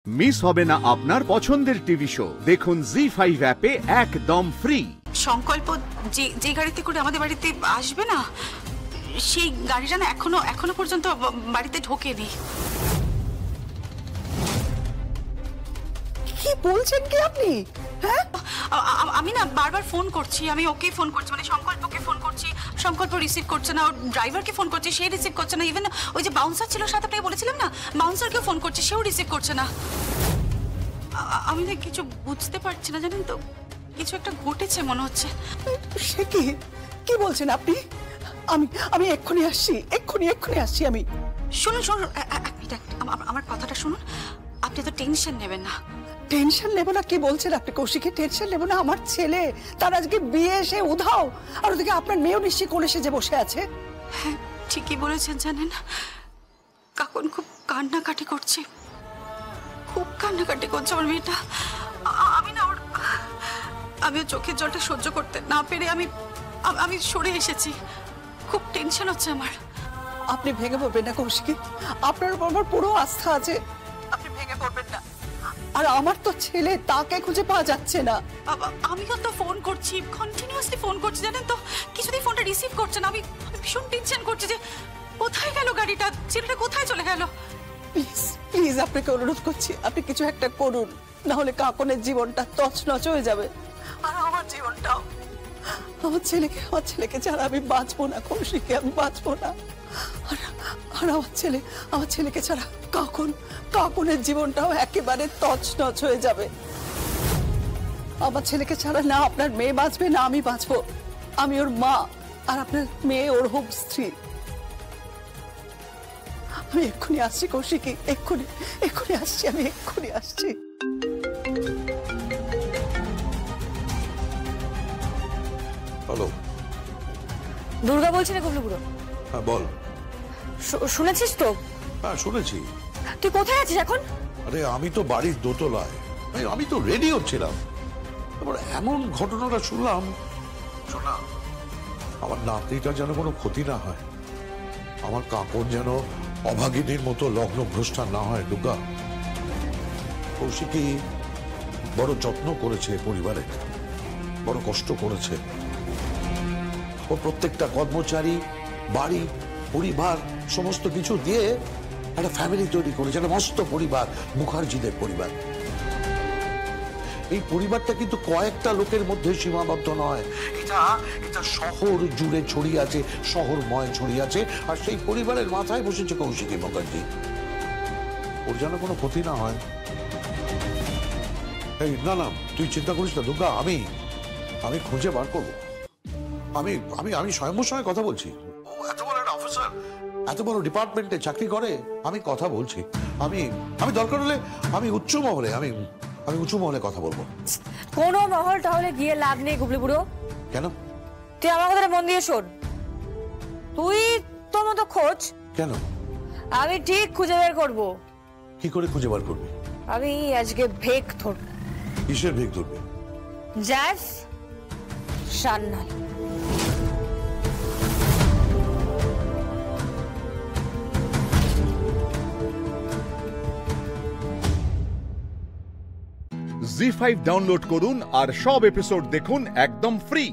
Miss হবে না আপনার পছন্দের টিভি শো। দেখুন জি5 অ্যাপে একদম ফ্রি। সংকল্প যে গাড়িতে করে আমাদের বাড়িতে আসবে না, সেই গাড়িটা না এখনো পর্যন্ত বাড়িতে ঢোকেনি। কি বলছেন কি আপনি? হ্যাঁ, আমি না বারবার ফোন করছি, আমি ওকে ফোন করছি, মানে সংকল্পকে ফোন করছি, সংকল্প রিসিভ করছে না, ওর ড্রাইভারকে ফোন করছি, সে রিসিভ করছে না, ইভেন ওই যে বাউন্সার ছিল সাথে আপনাকে বলেছিলাম না, বাউন্সারকেও ফোন করছি, সেও রিসিভ করছে না। আমি না কিছু বুঝতে পারছি না, জানেন তো, কিছু একটা ঘটেছে মনে হচ্ছে। সে কি বলছেন আপনি? আমি এক্ষুনি আসছি আমি। শুনুন এক মিনিট, আমার কথাটা শুনুন। আপনি তো টেনশন নেবেন না। টেনশন নেব না? কি বলছেন আপনি কৌশিকের? টেনশন নেব না? আমার ছেলে, তার আজকে বিয়ে, এসে উধাও, আর ওদিকে আপনার মেয়েও নিশ্চয়ই কোলে সেজে বসে আছে। হ্যাঁ, ঠিকই বলেছেন। জানেন, কাকুন খুব কান্নাকাটি করছে, আমার মেয়েটা। আমিও চোখের জলটা সহ্য করতে না পেরে আমি সরে এসেছি। খুব টেনশন হচ্ছে আমার। আপনি ভেঙে পড়বেন না কৌশিক, আপনার উপর আমার পুরো আস্থা আছে, আপনি ভেঙে পড়বেন না। আর আমার তো ছেলে, তাকে খুঁজে পাওয়া যাচ্ছে না। আমিও তো ফোন করছি, কন্টিনিউয়াসলি ফোন করছি, জানেন তো, কিছুতেই ফোনটা রিসিভ করছে না। আমি ভীষণ টেনশন করছি যে কোথায় গেল গাড়িটা, ছেলেটা কোথায় চলে গেল। প্লিজ আপনাকে অনুরোধ করছি, আপনি কিছু একটা করুন, না হলে কাকনের জীবনটা তছনছ হয়ে যাবে, আর আমার জীবনটাও। আমার ছেলেকে ছাড়া আমি বাঁচবো না কৌশিকে, আমি বাঁচবো না। আর আমার ছেলেকে ছাড়া কাকনের জীবনটাও একেবারে তছনছ হয়ে যাবে। আমার ছেলেকে ছাড়া না আপনার মেয়ে বাঁচবে, না আমি বাঁচবো। আমি ওর মা, আর আপনার মেয়ে ওর হোক স্ত্রী। আমি এক্ষুনি আসছি কৌশিকি, এক্ষুনি আসছি, আমি এক্ষুনি আসছি। হ্যালো, দুর্গা বলছি না গুবলু বুড়ো। হ্যাঁ বল। শুনেছিস তো? হ্যাঁ শুনেছি। তুই কোথায় আছিস এখন? আরে আমি তো বাড়ির দোতলায়, আমি তো রেডি হচ্ছিলাম, তারপর এমন ঘটনাটা শুনলাম। শোনা, আমার নাতনিটা যেন কোনো ক্ষতি না হয়, আমার কাকন যেন অভাগিনীর মতো লগ্ন ভ্রষ্টা না হয়। দুর্গা, কৌশিকী বড় যত্ন করেছে, পরিবারে বড় কষ্ট করেছে। ও প্রত্যেকটা কর্মচারী, বাড়ি, পরিবার সমস্ত কিছু দিয়ে একটা ফ্যামিলি তৈরি করেছে, একটা মস্ত পরিবার, মুখার্জিদের পরিবার। এই পরিবারটা কিন্তু কয়েকটা লোকের মধ্যে সীমাবদ্ধ নয়, এটা শহর জুড়ে ছড়িয়ে আছে, শহরময় ছড়িয়ে আছে। আর সেই পরিবারের মাথায় বসেছে কৌশিকী মুখার্জি। ওর যেন কোনো ক্ষতি না হয়। এই না, তুই চিন্তা করিস না দুর্গা, আমি খুঁজে বার করবো। আমি স্বয়ম্ভূর সঙ্গে কথা বলছি। এত বড় একটা অফিসার, এত বড় ডিপার্টমেন্টে চাকরি করে, আমি কথা বলছি। আমি দরকার হলে আমি উচ্চ মহলে কথা বলবো। কোন মহল তাহলে গিয়ে লাভ নেই গুবলু বুড়ো। কেন? তুই আমার কথাটা মন দিয়ে শোন। তুই তোর মতো খোঁজ, কেন? আমি ঠিক খুঁজে বের করবো। কি করে খুঁজে বার করবি? আমি আজকে ভেক ধরবো। কিসের ভেক ধরবি? জ্যাস সান্নাল। জি5 ডাউনলোড করুন আর সব এপিসোড দেখুন একদম ফ্রি।